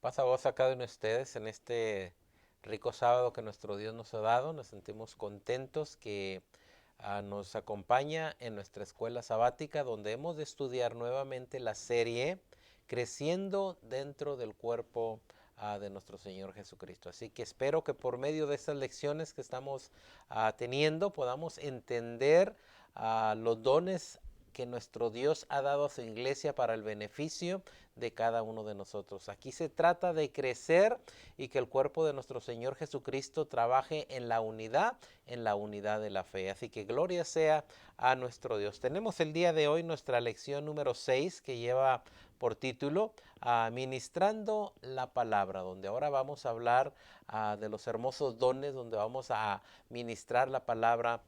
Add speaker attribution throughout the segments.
Speaker 1: Pasa voz a cada uno de ustedes en este rico sábado que nuestro Dios nos ha dado. Nos sentimos contentos que nos acompaña en nuestra escuela sabática donde hemos de estudiar nuevamente la serie Creciendo dentro del cuerpo de nuestro Señor Jesucristo. Así que espero que por medio de estas lecciones que estamos teniendo podamos entender los dones que nuestro Dios ha dado a su iglesia para el beneficio de cada uno de nosotros. Aquí se trata de crecer y que el cuerpo de nuestro Señor Jesucristo trabaje en la unidad de la fe. Así que gloria sea a nuestro Dios. Tenemos el día de hoy nuestra lección número 6 que lleva por título Ministrando la Palabra, donde ahora vamos a hablar de los hermosos dones, donde vamos a ministrar la palabra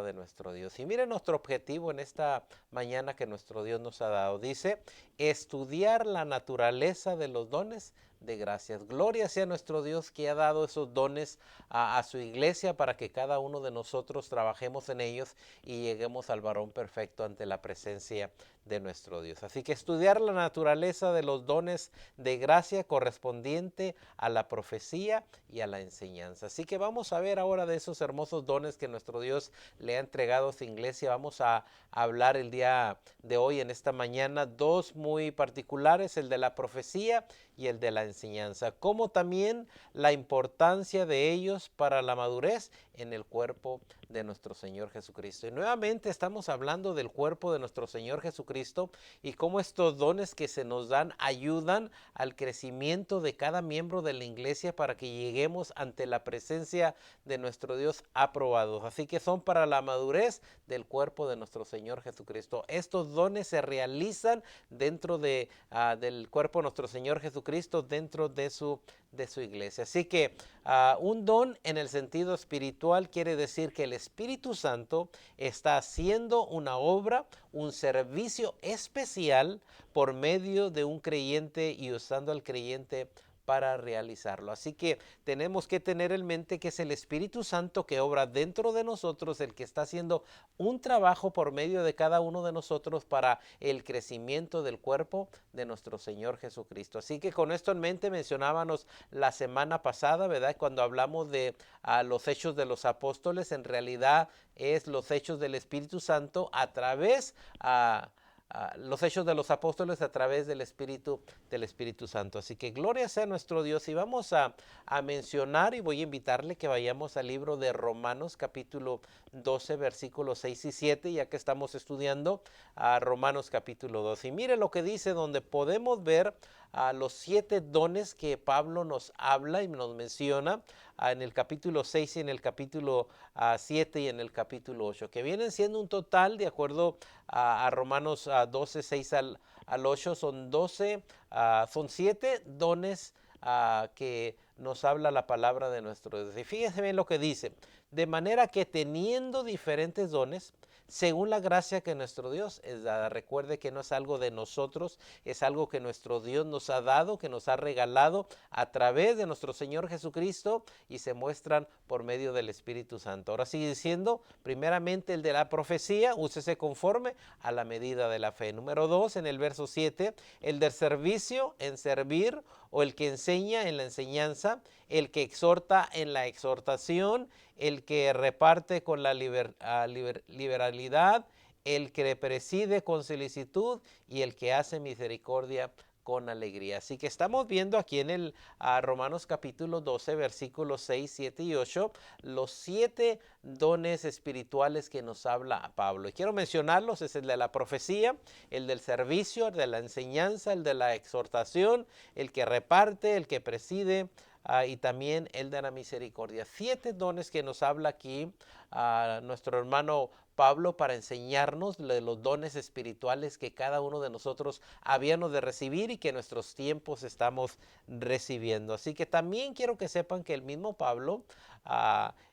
Speaker 1: de nuestro Dios. Y miren nuestro objetivo en esta mañana que nuestro Dios nos ha dado. Dice, estudiar la naturaleza de los dones de gracias. Gloria sea nuestro Dios que ha dado esos dones a su iglesia para que cada uno de nosotros trabajemos en ellos y lleguemos al varón perfecto ante la presencia de nuestro Dios. Así que estudiar la naturaleza de los dones de gracia correspondiente a la profecía y a la enseñanza. Así que vamos a ver ahora de esos hermosos dones que nuestro Dios le ha entregado a su iglesia. Vamos a hablar el día de hoy, en esta mañana, dos muy particulares, el de la profecía y el de la enseñanza, como también la importancia de ellos para la madurez en el cuerpo de nuestro Señor Jesucristo. Y nuevamente estamos hablando del cuerpo de nuestro Señor Jesucristo y cómo estos dones que se nos dan ayudan al crecimiento de cada miembro de la iglesia para que lleguemos ante la presencia de nuestro Dios aprobados. Así que son para la madurez del cuerpo de nuestro Señor Jesucristo. Estos dones se realizan dentro del cuerpo de nuestro Señor Jesucristo, dentro de su iglesia. Así que un don en el sentido espiritual quiere decir que el Espíritu Santo está haciendo una obra, un servicio especial por medio de un creyente y usando al creyente para realizarlo. Así que tenemos que tener en mente que es el Espíritu Santo que obra dentro de nosotros, el que está haciendo un trabajo por medio de cada uno de nosotros para el crecimiento del cuerpo de nuestro Señor Jesucristo. Así que con esto en mente mencionábamos la semana pasada, ¿verdad? Cuando hablamos de los hechos de los apóstoles, en realidad es los hechos del Espíritu Santo a través los hechos de los apóstoles a través del Espíritu Santo. Así que gloria sea nuestro Dios y vamos a mencionar y voy a invitarle que vayamos al libro de Romanos capítulo 12 versículos 6 y 7 ya que estamos estudiando a Romanos capítulo 12. Y mire lo que dice donde podemos ver a los 7 dones que Pablo nos habla y nos menciona en el capítulo 6 y en el capítulo 7 y en el capítulo 8, que vienen siendo un total, de acuerdo a Romanos 12, 6 al 8, son 12, son 7 dones que nos habla la palabra de nuestro Dios. Y fíjense bien lo que dice, de manera que teniendo diferentes dones, según la gracia que nuestro Dios es dada. Recuerde que no es algo de nosotros, es algo que nuestro Dios nos ha dado, que nos ha regalado a través de nuestro Señor Jesucristo y se muestran por medio del Espíritu Santo. Ahora sigue diciendo, primeramente el de la profecía, úsese conforme a la medida de la fe. Número 2, en el verso 7, el del servicio, en servir, o el que enseña en la enseñanza, el que exhorta en la exhortación, el que reparte con la liberalidad, el que preside con solicitud y el que hace misericordia con alegría. Así que estamos viendo aquí en el Romanos capítulo 12, versículos 6, 7 y 8, los 7 dones espirituales que nos habla Pablo. Y quiero mencionarlos, es el de la profecía, el del servicio, el de la enseñanza, el de la exhortación, el que reparte, el que preside, y también el de la misericordia. 7 dones que nos habla aquí nuestro hermano Pablo para enseñarnos de los dones espirituales que cada uno de nosotros habíamos de recibir y que en nuestros tiempos estamos recibiendo. Así que también quiero que sepan que el mismo Pablo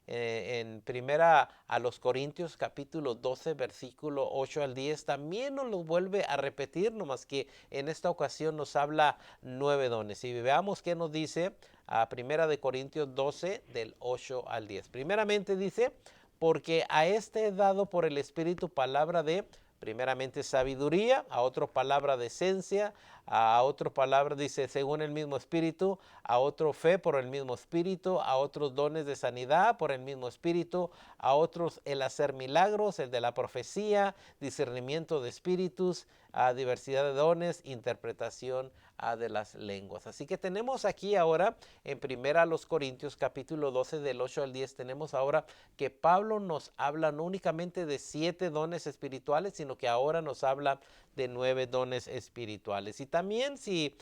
Speaker 1: en primera a los Corintios capítulo 12 versículo 8 al 10 también nos lo vuelve a repetir, nomás que en esta ocasión nos habla 9 dones. Y veamos qué nos dice a primera de Corintios 12 del 8 al 10. Primeramente dice, porque a este he dado por el Espíritu palabra de, primeramente, sabiduría, a otro palabra de ciencia, a otro palabra dice según el mismo espíritu, a otro fe por el mismo espíritu, a otros dones de sanidad por el mismo espíritu, a otros el hacer milagros, el de la profecía, discernimiento de espíritus, a diversidad de dones, interpretación de las lenguas. Así que tenemos aquí ahora en primera los Corintios capítulo 12 del 8 al 10, tenemos ahora que Pablo nos habla no únicamente de 7 dones espirituales, sino que ahora nos habla de 9 dones espirituales. Y también si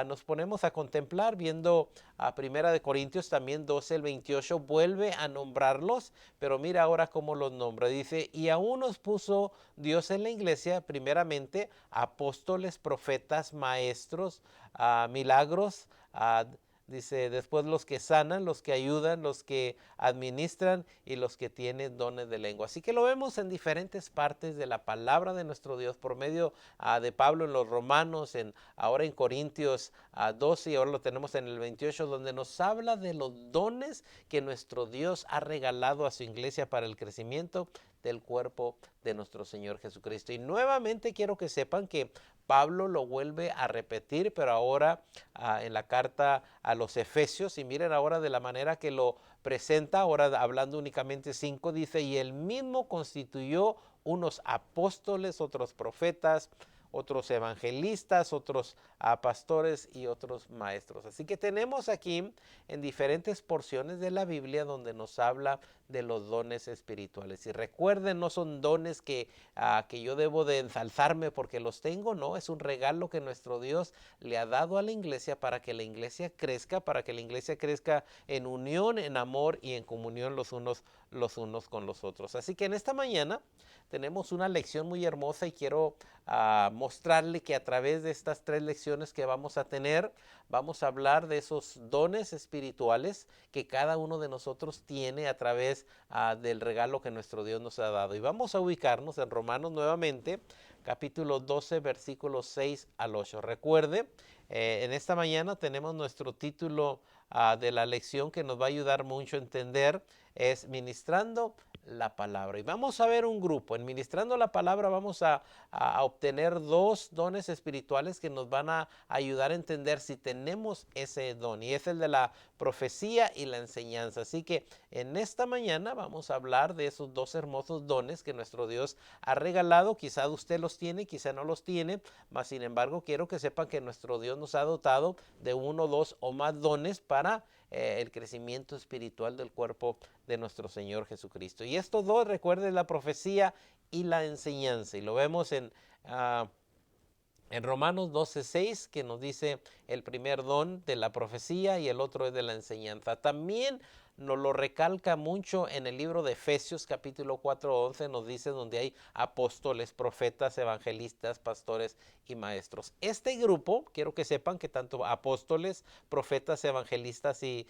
Speaker 1: nos ponemos a contemplar viendo a Primera de Corintios también 12 el 28 vuelve a nombrarlos, pero mira ahora cómo los nombra. Dice, y aún nos puso Dios en la iglesia primeramente apóstoles, profetas, maestros, milagros, dice, después los que sanan, los que ayudan, los que administran y los que tienen dones de lengua. Así que lo vemos en diferentes partes de la palabra de nuestro Dios por medio de Pablo en los Romanos, ahora en Corintios 12 y ahora lo tenemos en el 28, donde nos habla de los dones que nuestro Dios ha regalado a su iglesia para el crecimiento del cuerpo de nuestro Señor Jesucristo. Y nuevamente quiero que sepan que Pablo lo vuelve a repetir, pero ahora en la carta a los Efesios, y miren ahora de la manera que lo presenta, ahora hablando únicamente 5, dice, y él mismo constituyó unos apóstoles, otros profetas, otros evangelistas, otros pastores y otros maestros. Así que tenemos aquí en diferentes porciones de la Biblia donde nos habla de los dones espirituales. Y recuerden, no son dones que yo debo de ensalzarme porque los tengo, no, es un regalo que nuestro Dios le ha dado a la iglesia para que la iglesia crezca, en unión, en amor y en comunión los unos con los otros. Así que en esta mañana tenemos una lección muy hermosa y quiero mostrarle que a través de estas 3 lecciones que vamos a tener, vamos a hablar de esos dones espirituales que cada uno de nosotros tiene a través del regalo que nuestro Dios nos ha dado. Y vamos a ubicarnos en Romanos nuevamente, capítulo 12, versículos 6 al 8. Recuerde, en esta mañana tenemos nuestro título de la lección que nos va a ayudar mucho a entender, es Ministrando la Palabra. Y vamos a ver un grupo. En Ministrando la Palabra vamos a obtener 2 dones espirituales que nos van a ayudar a entender si tenemos ese don. Y es el de la profecía y la enseñanza. Así que en esta mañana vamos a hablar de esos 2 hermosos dones que nuestro Dios ha regalado. Quizá usted los tiene, quizá no los tiene, mas sin embargo quiero que sepan que nuestro Dios nos ha dotado de 1, 2 o más dones para el crecimiento espiritual del cuerpo de nuestro Señor Jesucristo. Y estos 2, recuerden, la profecía y la enseñanza. Y lo vemos en Romanos 12:6, que nos dice el primer don de la profecía y el otro es de la enseñanza. También nos lo recalca mucho en el libro de Efesios capítulo 4:11, nos dice donde hay apóstoles, profetas, evangelistas, pastores y maestros. Este grupo, quiero que sepan que tanto apóstoles, profetas, evangelistas y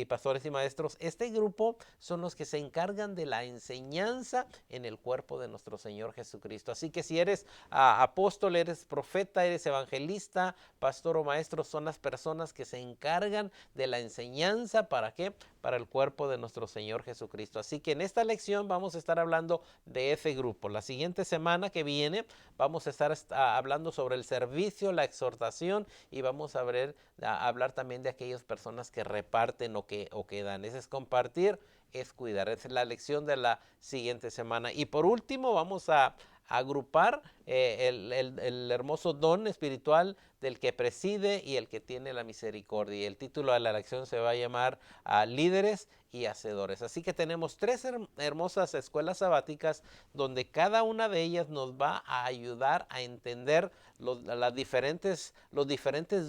Speaker 1: pastores y maestros, este grupo son los que se encargan de la enseñanza en el cuerpo de nuestro Señor Jesucristo. Así que si eres apóstol, eres profeta, eres evangelista, pastor o maestro, son las personas que se encargan de la enseñanza. ¿Para qué? Para el cuerpo de nuestro Señor Jesucristo. Así que en esta lección vamos a estar hablando de ese grupo. La siguiente semana que viene vamos a estar hablando sobre el servicio, la exhortación y vamos a hablar también de aquellas personas que reparten o que dan. Ese es compartir, es cuidar. Esa es la lección de la siguiente semana. Y por último vamos a agrupar el hermoso don espiritual del que preside y el que tiene la misericordia. Y el título de la lección se va a llamar Líderes y Hacedores. Así que tenemos 3 hermosas escuelas sabáticas donde cada una de ellas nos va a ayudar a entender los diferentes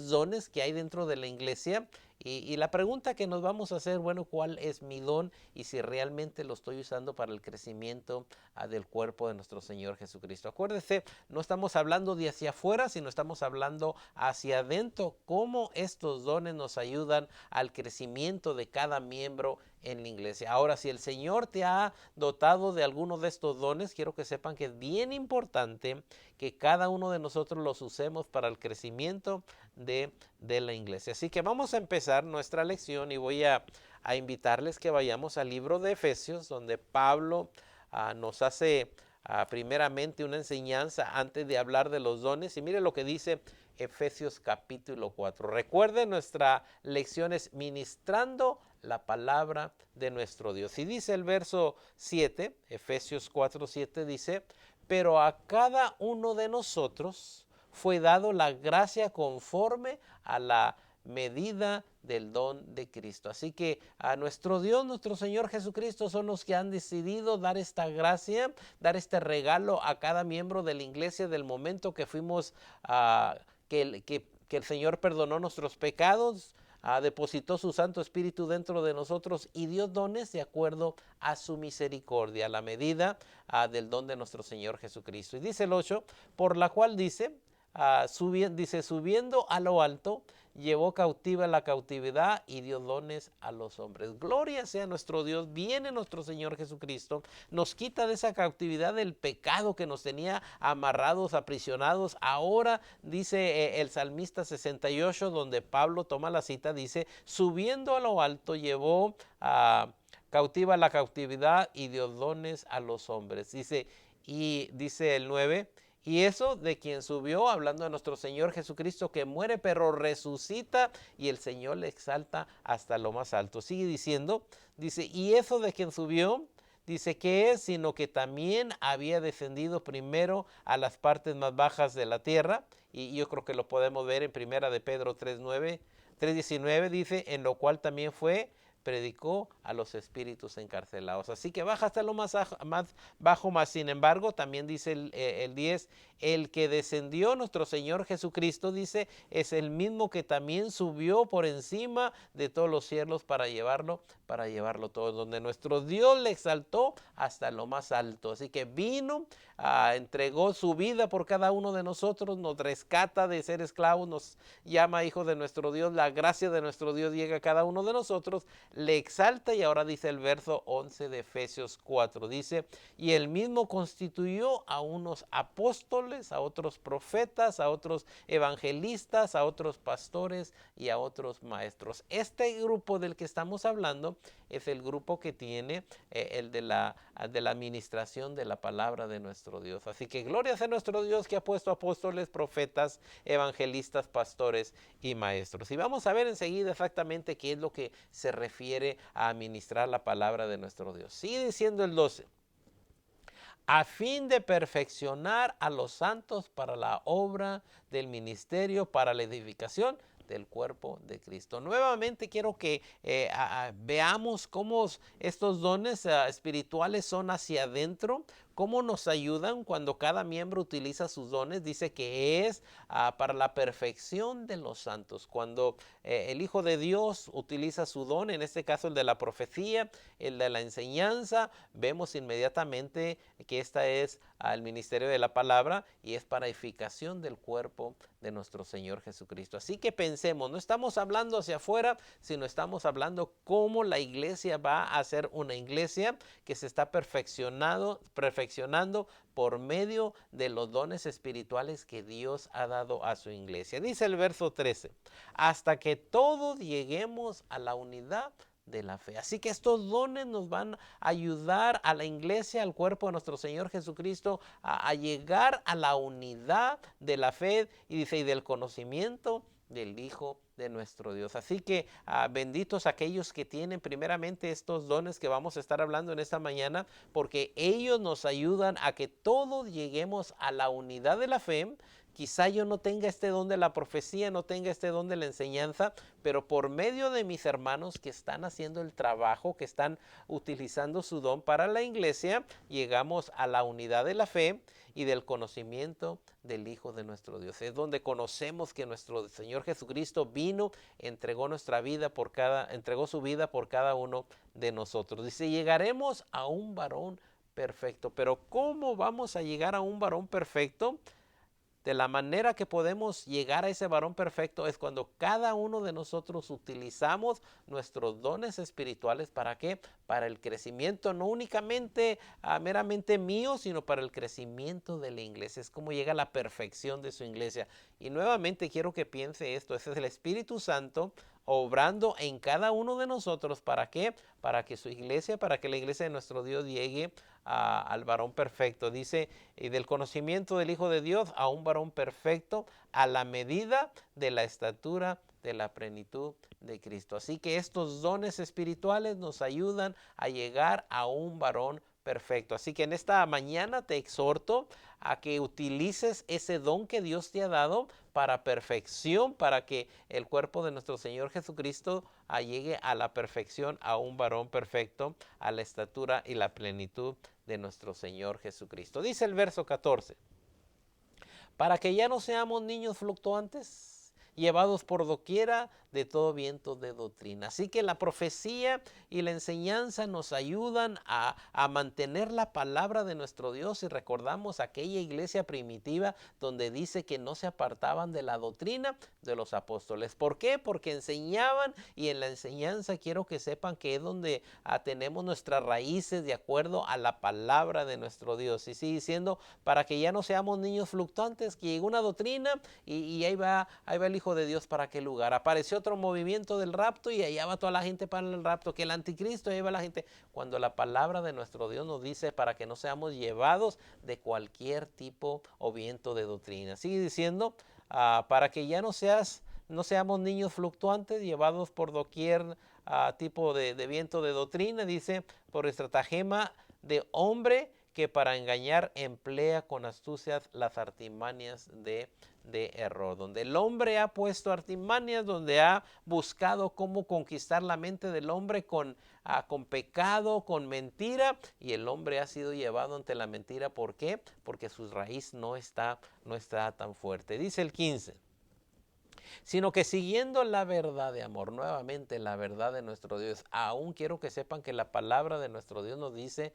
Speaker 1: dones que hay dentro de la iglesia. Y la pregunta que nos vamos a hacer, bueno, ¿cuál es mi don? Y si realmente lo estoy usando para el crecimiento del cuerpo de nuestro Señor Jesucristo. Acuérdese, no estamos hablando de hacia afuera, sino estamos hablando hacia adentro, cómo estos dones nos ayudan al crecimiento de cada miembro en la iglesia. Ahora, si el Señor te ha dotado de alguno de estos dones, quiero que sepan que es bien importante que cada uno de nosotros los usemos para el crecimiento de la iglesia. Así que vamos a empezar nuestra lección y voy a invitarles que vayamos al libro de Efesios, donde Pablo nos hace primeramente una enseñanza antes de hablar de los dones. Y mire lo que dice Efesios capítulo 4. Recuerden, nuestra lección es ministrando la palabra de nuestro Dios. Y dice el verso 7, Efesios 4, 7 dice, pero a cada uno de nosotros fue dado la gracia conforme a la medida del don de Cristo. Así que a nuestro Dios, nuestro Señor Jesucristo son los que han decidido dar esta gracia, dar este regalo a cada miembro de la iglesia del momento que fuimos, que el Señor perdonó nuestros pecados, depositó su Santo Espíritu dentro de nosotros y dio dones de acuerdo a su misericordia, a la medida del don de nuestro Señor Jesucristo. Y dice el 8, por la cual dice, subiendo a lo alto, llevó cautiva la cautividad y dio dones a los hombres. Gloria sea nuestro Dios. Viene nuestro Señor Jesucristo, nos quita de esa cautividad del pecado que nos tenía amarrados, aprisionados. Ahora dice el salmista 68, donde Pablo toma la cita, dice, subiendo a lo alto llevó cautiva la cautividad y dio dones a los hombres. Y dice el 9, y eso de quien subió, hablando de nuestro Señor Jesucristo, que muere pero resucita y el Señor le exalta hasta lo más alto. Sigue diciendo, dice, y eso de quien subió, dice que es, sino que también había descendido primero a las partes más bajas de la tierra. Y yo creo que lo podemos ver en primera de Pedro 3:19, dice, en lo cual también predicó a los espíritus encarcelados. Así que baja hasta lo más bajo, más sin embargo, también dice el 10, el que descendió nuestro Señor Jesucristo, dice, es el mismo que también subió por encima de todos los cielos para llevarlo todo, donde nuestro Dios le exaltó hasta lo más alto. Así que vino, entregó su vida por cada uno de nosotros, nos rescata de ser esclavos, nos llama hijos de nuestro Dios, la gracia de nuestro Dios llega a cada uno de nosotros, le exalta. Y ahora dice el verso 11 de Efesios 4, dice, y él mismo constituyó a unos apóstoles, a otros profetas, a otros evangelistas, a otros pastores y a otros maestros. Este grupo del que estamos hablando es el grupo que tiene el de la administración de la palabra de nuestro Dios. Así que gloria sea nuestro Dios que ha puesto apóstoles, profetas, evangelistas, pastores y maestros. Y vamos a ver enseguida exactamente qué es lo que se refiere a administrar la palabra de nuestro Dios. Sigue diciendo el 12. A fin de perfeccionar a los santos para la obra del ministerio, para la edificación del cuerpo de Cristo. Nuevamente quiero que veamos cómo estos dones espirituales son hacia adentro, cómo nos ayudan cuando cada miembro utiliza sus dones. Dice que es para la perfección de los santos. Cuando el Hijo de Dios utiliza su don, en este caso el de la profecía, el de la enseñanza, vemos inmediatamente que esta es al ministerio de la palabra y es para edificación del cuerpo de nuestro Señor Jesucristo. Así que pensemos, no estamos hablando hacia afuera, sino estamos hablando cómo la iglesia va a ser una iglesia que se está perfeccionando por medio de los dones espirituales que Dios ha dado a su iglesia. Dice el verso 13, hasta que todos lleguemos a la unidad de la fe. Así que estos dones nos van a ayudar a la iglesia, al cuerpo de nuestro Señor Jesucristo, a llegar a la unidad de la fe y dice, y del conocimiento del Hijo de nuestro Dios. Así que benditos aquellos que tienen primeramente estos dones que vamos a estar hablando en esta mañana, porque ellos nos ayudan a que todos lleguemos a la unidad de la fe. Quizá yo no tenga este don de la profecía, no tenga este don de la enseñanza, pero por medio de mis hermanos que están haciendo el trabajo, que están utilizando su don para la iglesia, llegamos a la unidad de la fe y del conocimiento del Hijo de nuestro Dios. Es donde conocemos que nuestro Señor Jesucristo vino, entregó su vida por cada uno de nosotros. Dice, llegaremos a un varón perfecto. Pero ¿cómo vamos a llegar a un varón perfecto? De la manera que podemos llegar a ese varón perfecto es cuando cada uno de nosotros utilizamos nuestros dones espirituales. ¿Para qué? Para el crecimiento, no únicamente meramente mío, sino para el crecimiento de la iglesia. Es como llega a la perfección de su iglesia. Y nuevamente quiero que piense esto, ese es el Espíritu Santo obrando en cada uno de nosotros. ¿Para qué? Para que su iglesia, para que la iglesia de nuestro Dios llegue al varón perfecto. Dice, y del conocimiento del Hijo de Dios a un varón perfecto, a la medida de la estatura de la plenitud de Cristo. Así que estos dones espirituales nos ayudan a llegar a un varón perfecto. Así que en esta mañana te exhorto a que utilices ese don que Dios te ha dado para perfección, para que el cuerpo de nuestro Señor Jesucristo llegue a la perfección, a un varón perfecto, a la estatura y la plenitud de nuestro Señor Jesucristo. Dice el verso 14, para que ya no seamos niños fluctuantes, llevados por doquiera de todo viento de doctrina. Así que la profecía y la enseñanza nos ayudan a mantener la palabra de nuestro Dios, y recordamos aquella iglesia primitiva donde dice que no se apartaban de la doctrina de los apóstoles. ¿Por qué? Porque enseñaban, y en la enseñanza quiero que sepan que es donde tenemos nuestras raíces de acuerdo a la palabra de nuestro Dios. Y sigue diciendo, para que ya no seamos niños fluctuantes, que llegó una doctrina y ahí va el Hijo de Dios para aquel lugar. Apareció otro movimiento del rapto y allá va toda la gente para el rapto, que el anticristo, ahí va la gente. Cuando la palabra de nuestro Dios nos dice para que no seamos llevados de cualquier tipo o viento de doctrina. Sigue diciendo, para que ya no seamos niños fluctuantes, llevados por doquier tipo de viento de doctrina, dice, por estratagema de hombre que para engañar emplea con astucias las artimañas de error, donde el hombre ha puesto artimañas, donde ha buscado cómo conquistar la mente del hombre con pecado, con mentira, y el hombre ha sido llevado ante la mentira. ¿Por qué? Porque su raíz no está tan fuerte. Dice el 15, sino que siguiendo la verdad de amor, nuevamente la verdad de nuestro Dios. Aún quiero que sepan que la palabra de nuestro Dios nos dice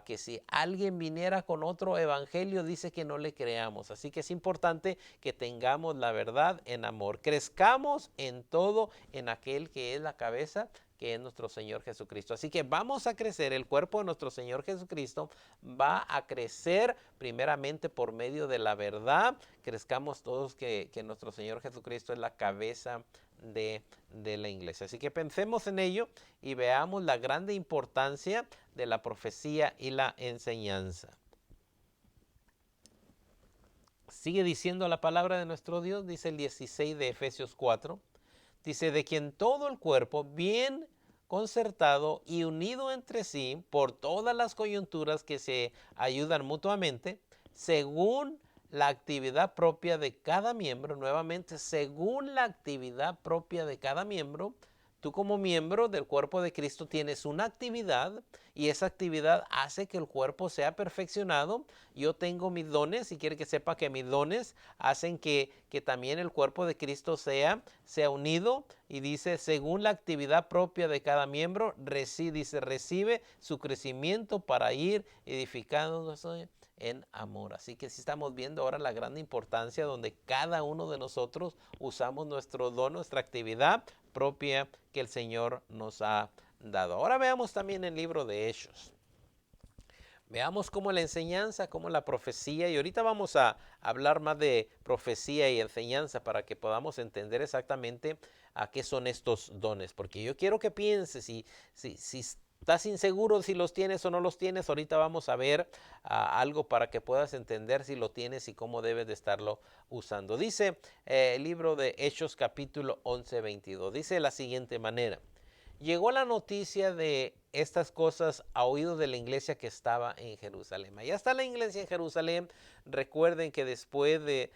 Speaker 1: que si alguien viniera con otro evangelio, dice que no le creamos. Así que es importante que tengamos la verdad en amor. Crezcamos en todo en aquel que es la cabeza, que es nuestro Señor Jesucristo. Así que vamos a crecer, el cuerpo de nuestro Señor Jesucristo va a crecer primeramente por medio de la verdad. Crezcamos todos que nuestro Señor Jesucristo es la cabeza de la iglesia. Así que pensemos en ello y veamos la grande importancia de la profecía y la enseñanza. Sigue diciendo la palabra de nuestro Dios, dice el 16 de Efesios 4, dice, de quien todo el cuerpo bien concertado y unido entre sí por todas las coyunturas que se ayudan mutuamente, según la actividad propia de cada miembro, nuevamente, según la actividad propia de cada miembro. Tú como miembro del cuerpo de Cristo tienes una actividad y esa actividad hace que el cuerpo sea perfeccionado. Yo tengo mis dones y quiero que sepa que mis dones hacen que también el cuerpo de Cristo sea unido, y dice, según la actividad propia de cada miembro, recibe su crecimiento para ir edificándose en amor. Así que sí estamos viendo ahora la gran importancia donde cada uno de nosotros usamos nuestro don, nuestra actividad propia que el Señor nos ha dado. Ahora veamos también el libro de Hechos. Veamos cómo la enseñanza, cómo la profecía, y ahorita vamos a hablar más de profecía y enseñanza para que podamos entender exactamente a qué son estos dones, porque yo quiero que pienses si estás inseguro si los tienes o no los tienes. Ahorita vamos a ver algo para que puedas entender si lo tienes y cómo debes de estarlo usando. Dice el libro de Hechos capítulo 11, 22. Dice de la siguiente manera. Llegó la noticia de estas cosas a oídos de la iglesia que estaba en Jerusalén. Allá está la iglesia en Jerusalén. Recuerden que después de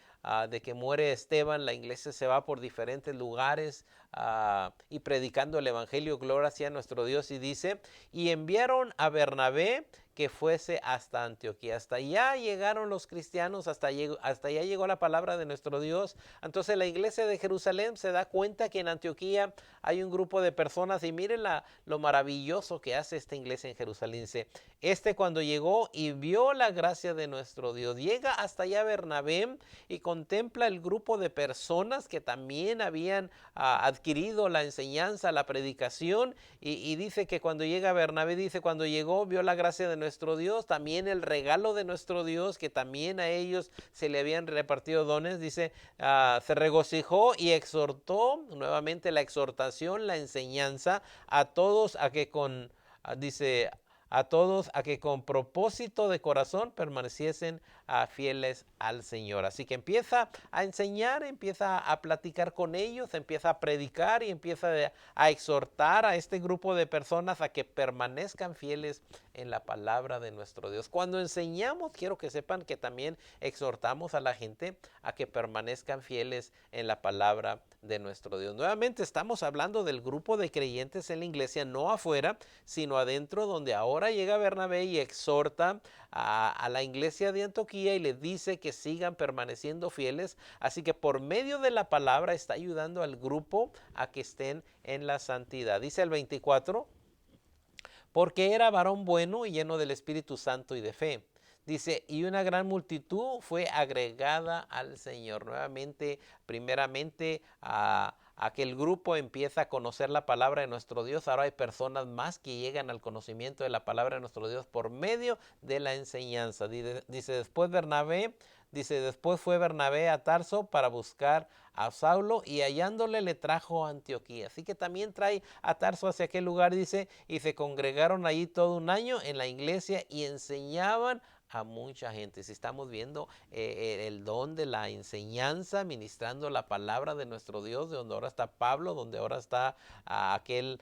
Speaker 1: que muere Esteban, la iglesia se va por diferentes lugares y predicando el evangelio, gloria sea a nuestro Dios. Y dice, y enviaron a Bernabé que fuese hasta Antioquía. Hasta allá llegaron los cristianos, hasta allá llegó la palabra de nuestro Dios. Entonces la iglesia de Jerusalén se da cuenta que en Antioquía hay un grupo de personas, y miren lo maravilloso que hace esta iglesia en Jerusalén. Dice, cuando llegó y vio la gracia de nuestro Dios, llega hasta allá Bernabé y contempla el grupo de personas que también habían adquirido la enseñanza, la predicación, y dice que cuando llega Bernabé, dice, cuando llegó, vio la gracia de nuestro Dios, también el regalo de nuestro Dios, que también a ellos se le habían repartido dones. Dice, se regocijó y exhortó, nuevamente la exhortación, la enseñanza, a todos a que dice, a todos a que con propósito de corazón permaneciesen fieles al Señor. Así que empieza a enseñar, empieza a platicar con ellos, empieza a predicar y empieza a exhortar a este grupo de personas a que permanezcan fieles en la palabra de nuestro Dios. Cuando enseñamos, quiero que sepan que también exhortamos a la gente a que permanezcan fieles en la palabra de nuestro Dios. Nuevamente estamos hablando del grupo de creyentes en la iglesia, no afuera, sino adentro, donde ahora llega Bernabé y exhorta a la iglesia de Antioquía y les dice que sigan permaneciendo fieles. Así que por medio de la palabra está ayudando al grupo a que estén en la santidad. Dice el 24, porque era varón bueno y lleno del Espíritu Santo y de fe. Dice, y una gran multitud fue agregada al Señor. Nuevamente, primeramente, a que el grupo empieza a conocer la palabra de nuestro Dios. Ahora hay personas más que llegan al conocimiento de la palabra de nuestro Dios por medio de la enseñanza. Dice, después fue Bernabé a Tarso para buscar a Saulo y hallándole le trajo a Antioquía. Así que también trae a Tarso hacia aquel lugar, dice, y se congregaron allí todo un año en la iglesia y enseñaban a mucha gente. Si estamos viendo el don de la enseñanza, ministrando la palabra de nuestro Dios, de donde ahora está Pablo, donde ahora está aquel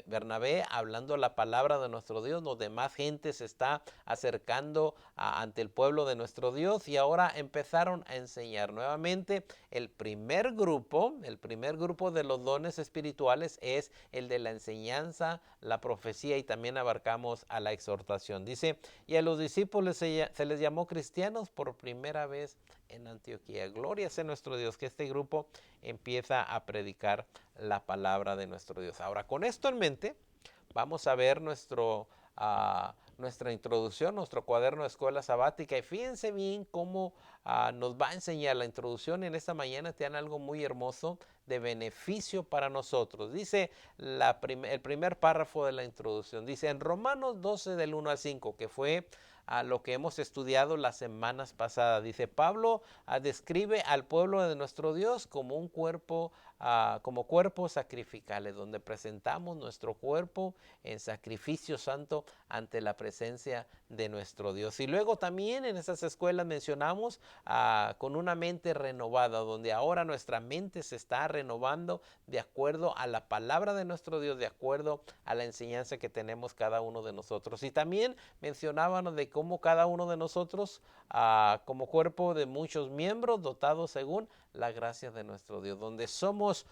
Speaker 1: Bernabé hablando la palabra de nuestro Dios, donde más gente se está acercando ante el pueblo de nuestro Dios, y ahora empezaron a enseñar. Nuevamente, el primer grupo de los dones espirituales es el de la enseñanza, la profecía, y también abarcamos a la exhortación. Dice, y a los discípulos se les llamó cristianos por primera vez en Antioquía. Gloria sea nuestro Dios, que este grupo empieza a predicar la palabra de nuestro Dios. Ahora, con esto en mente, vamos a ver nuestra introducción, nuestro cuaderno de escuela sabática, y fíjense bien cómo nos va a enseñar la introducción en esta mañana. Te dan algo muy hermoso de beneficio para nosotros. Dice el primer párrafo de la introducción, dice en Romanos 12 del 1 al 5, que fue a lo que hemos estudiado las semanas pasadas. Dice, Pablo describe al pueblo de nuestro Dios como un cuerpo, como cuerpos sacrificales, donde presentamos nuestro cuerpo en sacrificio santo ante la presencia de nuestro Dios. Y luego también en esas escuelas mencionamos con una mente renovada, donde ahora nuestra mente se está renovando de acuerdo a la palabra de nuestro Dios, de acuerdo a la enseñanza que tenemos cada uno de nosotros. Y también mencionábamos de cómo cada uno de nosotros, como cuerpo de muchos miembros, dotados según la gracia de nuestro Dios, donde somos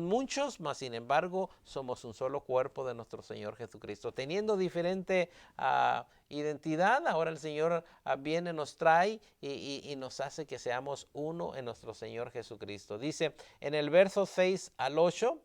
Speaker 1: muchos, mas sin embargo somos un solo cuerpo de nuestro Señor Jesucristo, teniendo diferente identidad. Ahora el Señor viene, nos trae y nos hace que seamos uno en nuestro Señor Jesucristo. Dice en el verso 6 al 8,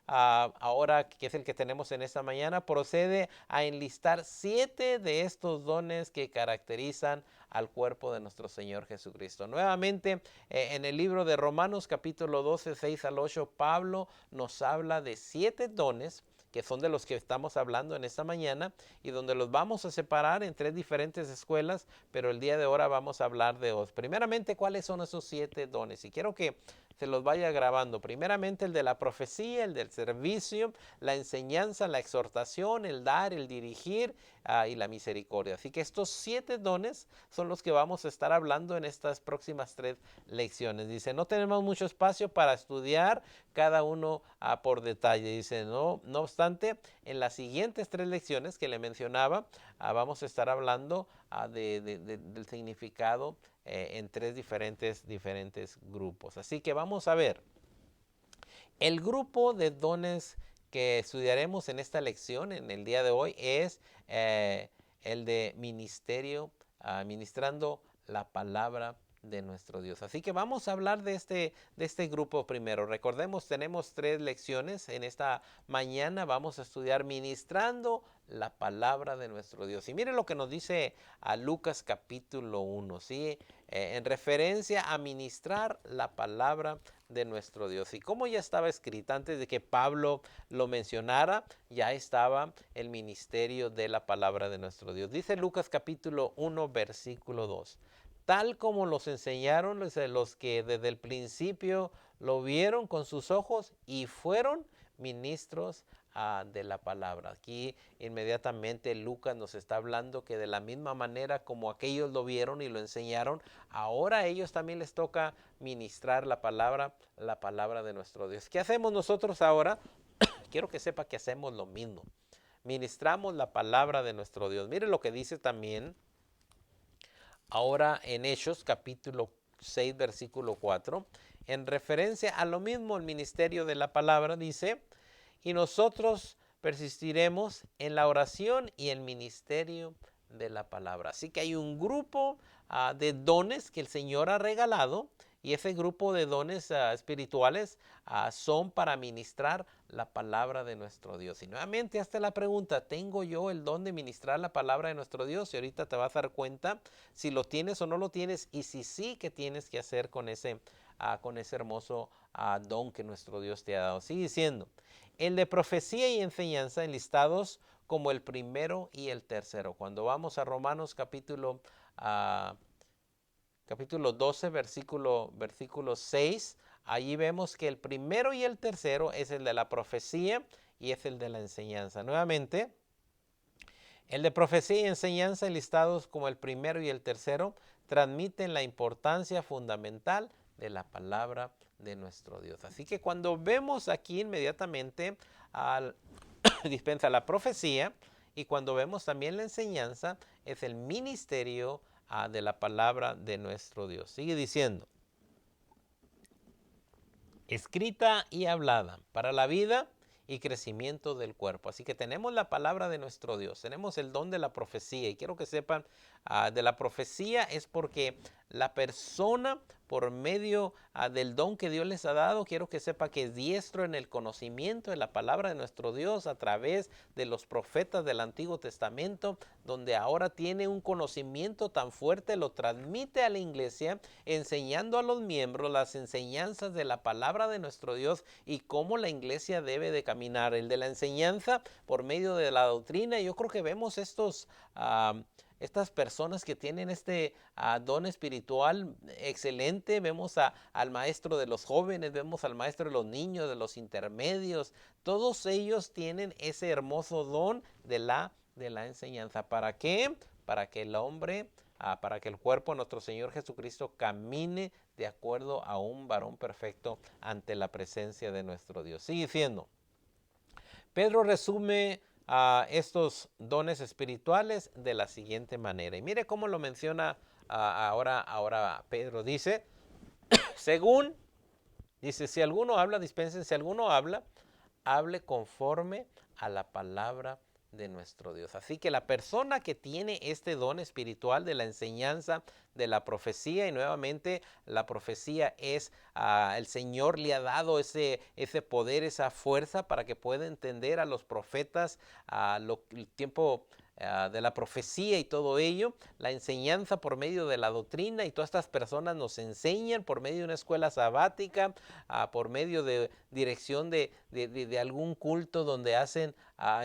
Speaker 1: ahora que es el que tenemos en esta mañana, procede a enlistar 7 de estos dones que caracterizan al cuerpo de nuestro Señor Jesucristo. Nuevamente, en el libro de Romanos capítulo 12, 6 al 8, Pablo nos habla de 7 dones que son de los que estamos hablando en esta mañana, y donde los vamos a separar en 3 diferentes escuelas, pero el día de ahora vamos a hablar de 2. Primeramente, ¿cuáles son esos 7 dones? Y quiero que se los vaya grabando. Primeramente, el de la profecía, el del servicio, la enseñanza, la exhortación, el dar, el dirigir y la misericordia. Así que estos 7 dones son los que vamos a estar hablando en estas próximas 3 lecciones. Dice, no tenemos mucho espacio para estudiar cada uno por detalle. Dice, no obstante, en las siguientes 3 lecciones que le mencionaba, vamos a estar hablando del significado en 3 diferentes grupos. Así que vamos a ver el grupo de dones que estudiaremos en esta lección en el día de hoy. Es el de ministerio, ministrando la palabra de nuestro Dios. Así que vamos a hablar de este grupo primero. Recordemos, tenemos 3 lecciones. En esta mañana vamos a estudiar ministrando la palabra de nuestro Dios. Y miren lo que nos dice a Lucas capítulo 1, ¿sí? En referencia a ministrar la palabra de nuestro Dios. Y como ya estaba escrita antes de que Pablo lo mencionara, ya estaba el ministerio de la palabra de nuestro Dios. Dice Lucas capítulo 1 versículo 2. Tal como los enseñaron los que desde el principio lo vieron con sus ojos y fueron ministros de la palabra. Aquí inmediatamente Lucas nos está hablando que de la misma manera como aquellos lo vieron y lo enseñaron, ahora a ellos también les toca ministrar la palabra de nuestro Dios. ¿Qué hacemos nosotros ahora? Quiero que sepa que hacemos lo mismo. Ministramos la palabra de nuestro Dios. Mire lo que dice también ahora en Hechos capítulo 6 versículo 4. En referencia a lo mismo, el ministerio de la palabra dice: y nosotros persistiremos en la oración y el ministerio de la palabra. Así que hay un grupo de dones que el Señor ha regalado, y ese grupo de dones espirituales son para ministrar la palabra de nuestro Dios. Y nuevamente hazte la pregunta: ¿tengo yo el don de ministrar la palabra de nuestro Dios? Y ahorita te vas a dar cuenta si lo tienes o no lo tienes, y si sí, ¿qué tienes que hacer con ese hermoso don que nuestro Dios te ha dado? Sigue diciendo: el de profecía y enseñanza enlistados como el primero y el tercero. Cuando vamos a Romanos capítulo 12, versículo 6, allí vemos que el primero y el tercero es el de la profecía y es el de la enseñanza. Nuevamente, el de profecía y enseñanza enlistados como el primero y el tercero transmiten la importancia fundamental de la palabra de nuestro Dios. Así que cuando vemos aquí inmediatamente dispensa la profecía, y cuando vemos también la enseñanza, es el ministerio de la palabra de nuestro Dios. Sigue diciendo: escrita y hablada para la vida y crecimiento del cuerpo. Así que tenemos la palabra de nuestro Dios, tenemos el don de la profecía, y quiero que sepan, de la profecía es porque la persona, por medio del don que Dios les ha dado, quiero que sepa que es diestro en el conocimiento de la palabra de nuestro Dios a través de los profetas del Antiguo Testamento, donde ahora tiene un conocimiento tan fuerte, lo transmite a la iglesia, enseñando a los miembros las enseñanzas de la palabra de nuestro Dios y cómo la iglesia debe de caminar. El de la enseñanza por medio de la doctrina. Yo creo que vemos estas personas que tienen este don espiritual excelente. Vemos al maestro de los jóvenes, vemos al maestro de los niños, de los intermedios. Todos ellos tienen ese hermoso don de la enseñanza. ¿Para qué? Para que el hombre, para que el cuerpo de nuestro Señor Jesucristo camine de acuerdo a un varón perfecto ante la presencia de nuestro Dios. Sigue diciendo, Pedro resume estos dones espirituales de la siguiente manera. Y mire cómo lo menciona ahora Pedro. Dice, si alguno habla, dispensen, si alguno habla, hable conforme a la palabra de nuestro Dios. Así que la persona que tiene este don espiritual de la enseñanza, de la profecía, y nuevamente la profecía es, el Señor le ha dado ese poder, esa fuerza para que pueda entender a los profetas el tiempo de la profecía y todo ello, la enseñanza por medio de la doctrina, y todas estas personas nos enseñan por medio de una escuela sabática, por medio de dirección de algún culto donde hacen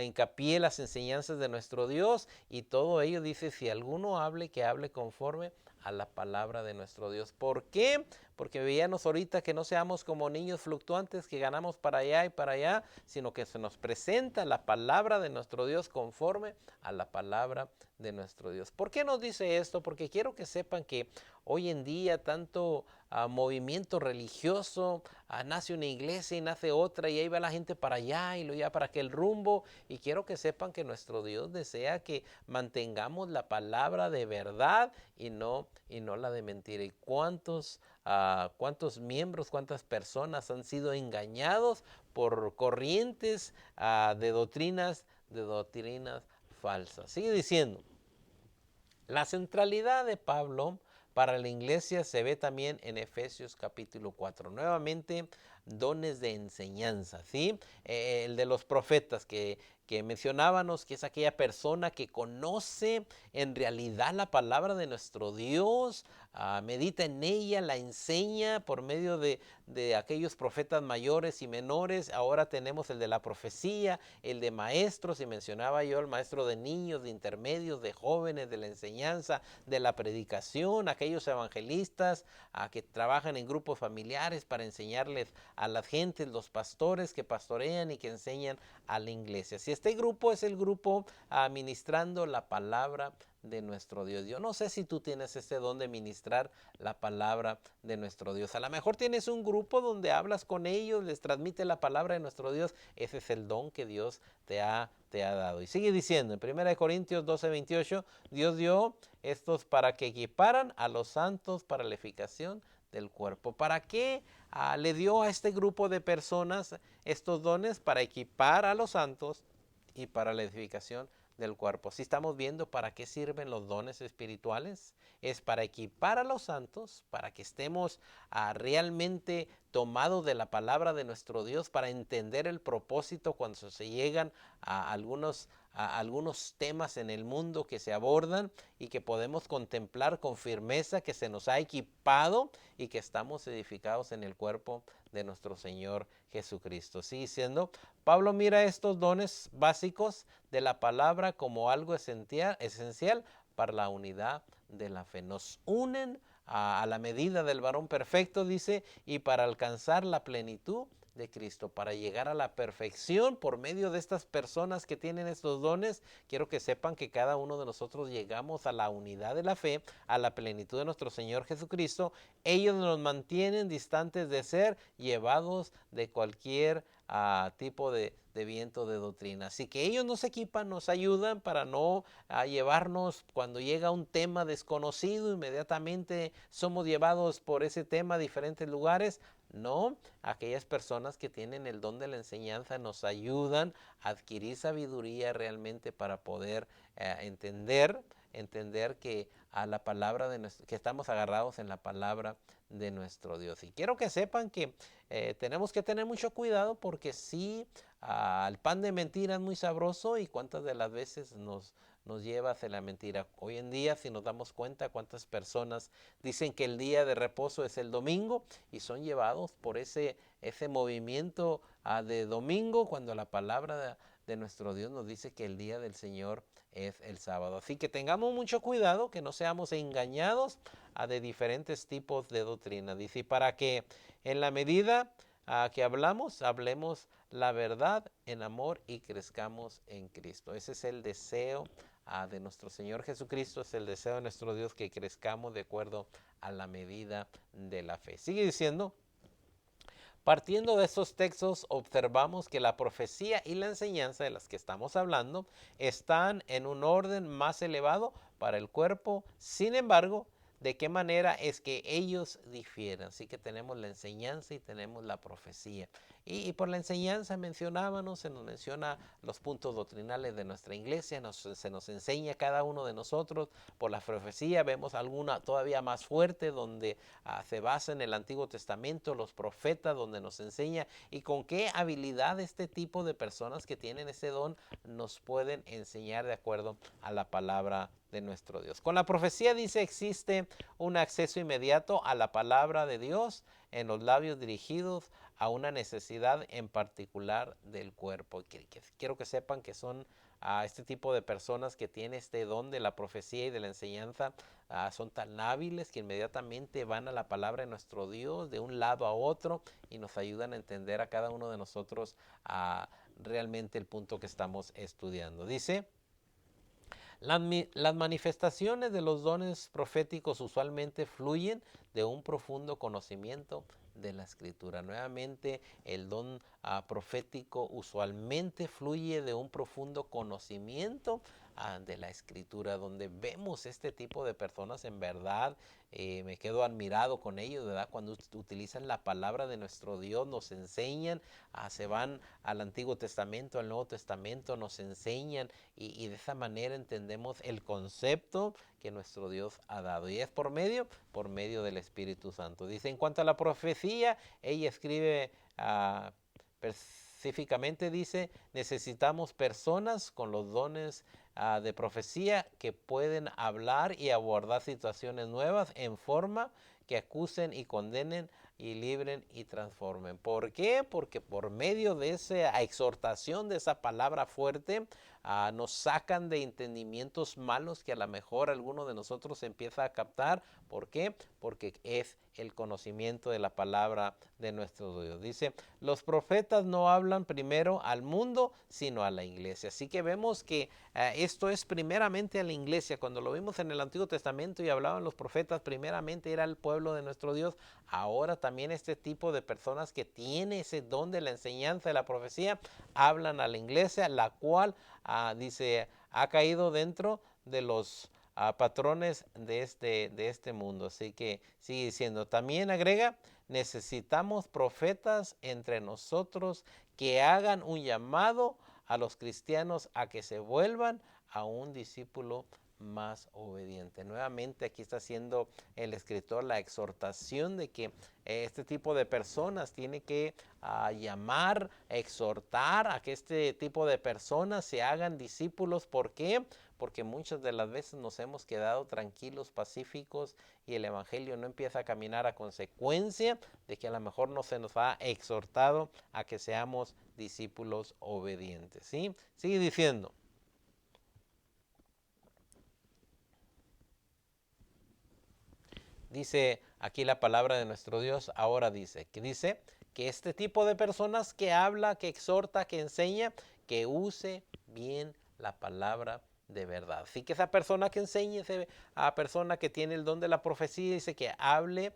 Speaker 1: hincapié las enseñanzas de nuestro Dios, y todo ello dice: si alguno hable, que hable conforme a la palabra de nuestro Dios. ¿Por qué? Porque veíamos ahorita que no seamos como niños fluctuantes que ganamos para allá y para allá, sino que se nos presenta la palabra de nuestro Dios conforme a la palabra de nuestro Dios. ¿Por qué nos dice esto? Porque quiero que sepan que hoy en día tanto movimiento religioso, nace una iglesia y nace otra, y ahí va la gente para allá y luego ya para aquel rumbo, y quiero que sepan que nuestro Dios desea que mantengamos la palabra de verdad y no la de mentira. ¿Y cuántos miembros, cuántas personas han sido engañados por corrientes de doctrinas falsas? Sigue diciendo, la centralidad de Pablo para la iglesia se ve también en Efesios capítulo 4. Nuevamente, dones de enseñanza, ¿sí? El de los profetas que mencionábamos, que es aquella persona que conoce en realidad la palabra de nuestro Dios, medita en ella, la enseña por medio de aquellos profetas mayores y menores. Ahora tenemos el de la profecía, el de maestros, y mencionaba yo el maestro de niños, de intermedios, de jóvenes, de la enseñanza, de la predicación, aquellos evangelistas que trabajan en grupos familiares para enseñarles a las gentes, los pastores que pastorean y que enseñan a la iglesia. Si este grupo es el grupo administrando la palabra de nuestro Dios. Yo no sé si tú tienes ese don de ministrar la palabra de nuestro Dios. A lo mejor tienes un grupo donde hablas con ellos, les transmite la palabra de nuestro Dios. Ese es el don que Dios te ha dado. Y sigue diciendo en 1 Corintios 12:28, Dios dio estos para que equiparan a los santos para la edificación del cuerpo. ¿Para qué le dio a este grupo de personas estos dones? Para equipar a los santos y para la edificación del cuerpo. Si estamos viendo para qué sirven los dones espirituales, es para equipar a los santos, para que estemos realmente tomados de la palabra de nuestro Dios, para entender el propósito cuando se llegan a algunos temas en el mundo que se abordan y que podemos contemplar con firmeza que se nos ha equipado y que estamos edificados en el cuerpo de nuestro Señor Jesucristo. Sigue diciendo, Pablo mira estos dones básicos de la palabra como algo esencial para la unidad de la fe. Nos unen a la medida del varón perfecto, dice, y para alcanzar la plenitud de Cristo, para llegar a la perfección por medio de estas personas que tienen estos dones. Quiero que sepan que cada uno de nosotros llegamos a la unidad de la fe, a la plenitud de nuestro Señor Jesucristo. Ellos nos mantienen distantes de ser llevados de cualquier tipo de viento de doctrina. Así que ellos nos equipan, nos ayudan para no llevarnos cuando llega un tema desconocido, inmediatamente somos llevados por ese tema a diferentes lugares. No, aquellas personas que tienen el don de la enseñanza nos ayudan a adquirir sabiduría realmente para poder entender que a la palabra que estamos agarrados en la palabra de nuestro Dios. Y quiero que sepan que tenemos que tener mucho cuidado porque sí, el pan de mentira es muy sabroso y cuántas de las veces nos lleva hacia la mentira. Hoy en día, si nos damos cuenta cuántas personas dicen que el día de reposo es el domingo y son llevados por ese movimiento de domingo, cuando la palabra de nuestro Dios nos dice que el día del Señor es el sábado. Así que tengamos mucho cuidado, que no seamos engañados de diferentes tipos de doctrina. Dice, para que en la medida que hablemos la verdad en amor y crezcamos en Cristo. Ese es el deseo de nuestro Señor Jesucristo, es el deseo de nuestro Dios, que crezcamos de acuerdo a la medida de la fe. Sigue diciendo, partiendo de estos textos, observamos que la profecía y la enseñanza de las que estamos hablando están en un orden más elevado para el cuerpo. Sin embargo, ¿de qué manera es que ellos difieren? Así que tenemos la enseñanza y tenemos la profecía. Y por la enseñanza mencionábamos, se nos menciona los puntos doctrinales de nuestra iglesia, se nos enseña cada uno de nosotros. Por la profecía vemos alguna todavía más fuerte, donde se basa en el Antiguo Testamento, los profetas, donde nos enseña y con qué habilidad este tipo de personas que tienen ese don nos pueden enseñar de acuerdo a la palabra de nuestro Dios. Con la profecía, dice, existe un acceso inmediato a la palabra de Dios en los labios dirigidos a una necesidad en particular del cuerpo. Quiero que sepan que son este tipo de personas que tienen este don de la profecía y de la enseñanza, son tan hábiles que inmediatamente van a la palabra de nuestro Dios de un lado a otro y nos ayudan a entender a cada uno de nosotros realmente el punto que estamos estudiando. Dice, las manifestaciones de los dones proféticos usualmente fluyen de un profundo conocimiento de la Escritura. Nuevamente, el don profético usualmente fluye de un profundo conocimiento de la Escritura, donde vemos este tipo de personas en verdad. Me quedo admirado con ellos, ¿verdad? Cuando utilizan la palabra de nuestro Dios, nos enseñan, se van al Antiguo Testamento, al Nuevo Testamento, nos enseñan y de esa manera entendemos el concepto que nuestro Dios ha dado. Y es por medio del Espíritu Santo. Dice, en cuanto a la profecía, ella escribe específicamente, dice, necesitamos personas con los dones de profecía que pueden hablar y abordar situaciones nuevas en forma que acusen y condenen y libren y transformen. ¿Por qué? Porque por medio de esa exhortación, de esa palabra fuerte, nos sacan de entendimientos malos que a lo mejor alguno de nosotros empieza a captar. ¿Por qué? Porque es el conocimiento de la palabra de nuestro Dios. Dice, los profetas no hablan primero al mundo, sino a la iglesia. Así que vemos que esto es primeramente a la iglesia. Cuando lo vimos en el Antiguo Testamento y hablaban los profetas, primeramente era el pueblo de nuestro Dios. Ahora también este tipo de personas que tiene ese don de la enseñanza de la profecía, hablan a la iglesia, la cual dice, ha caído dentro de los patrones de este mundo. Así que sigue diciendo, también agrega, necesitamos profetas entre nosotros que hagan un llamado a los cristianos a que se vuelvan a un discípulo más obediente. Nuevamente aquí está haciendo el escritor la exhortación de que este tipo de personas tiene que llamar, exhortar a que este tipo de personas se hagan discípulos. ¿Por qué? Porque muchas de las veces nos hemos quedado tranquilos, pacíficos, y el evangelio no empieza a caminar a consecuencia de que a lo mejor no se nos ha exhortado a que seamos discípulos obedientes. ¿Sí? Sigue diciendo. Dice aquí la palabra de nuestro Dios, ahora dice que este tipo de personas que habla, que exhorta, que enseña, que use bien la palabra de verdad. Así que esa persona que enseñe, esa persona que tiene el don de la profecía, dice que hable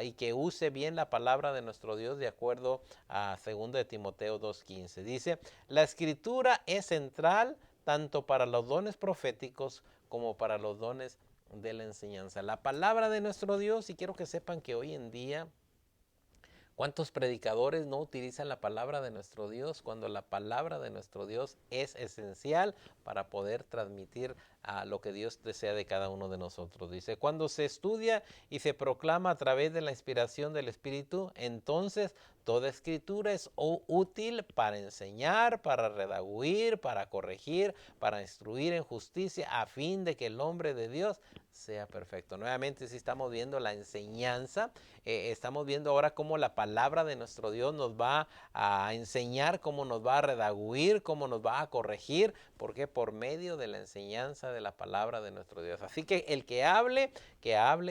Speaker 1: y que use bien la palabra de nuestro Dios de acuerdo a 2 de Timoteo 2:15. Dice, la escritura es central tanto para los dones proféticos como para los dones de la enseñanza. La palabra de nuestro Dios, y quiero que sepan que hoy en día, ¿cuántos predicadores no utilizan la palabra de nuestro Dios cuando la palabra de nuestro Dios es esencial para poder transmitir lo que Dios desea de cada uno de nosotros? Dice, cuando se estudia y se proclama a través de la inspiración del Espíritu, entonces toda escritura es útil para enseñar, para redarguir, para corregir, para instruir en justicia, a fin de que el hombre de Dios sea perfecto. Nuevamente, si estamos viendo la enseñanza, estamos viendo ahora cómo la palabra de nuestro Dios nos va a enseñar, cómo nos va a redarguir, cómo nos va a corregir, porque por medio de la enseñanza de la palabra de nuestro Dios. Así que el que hable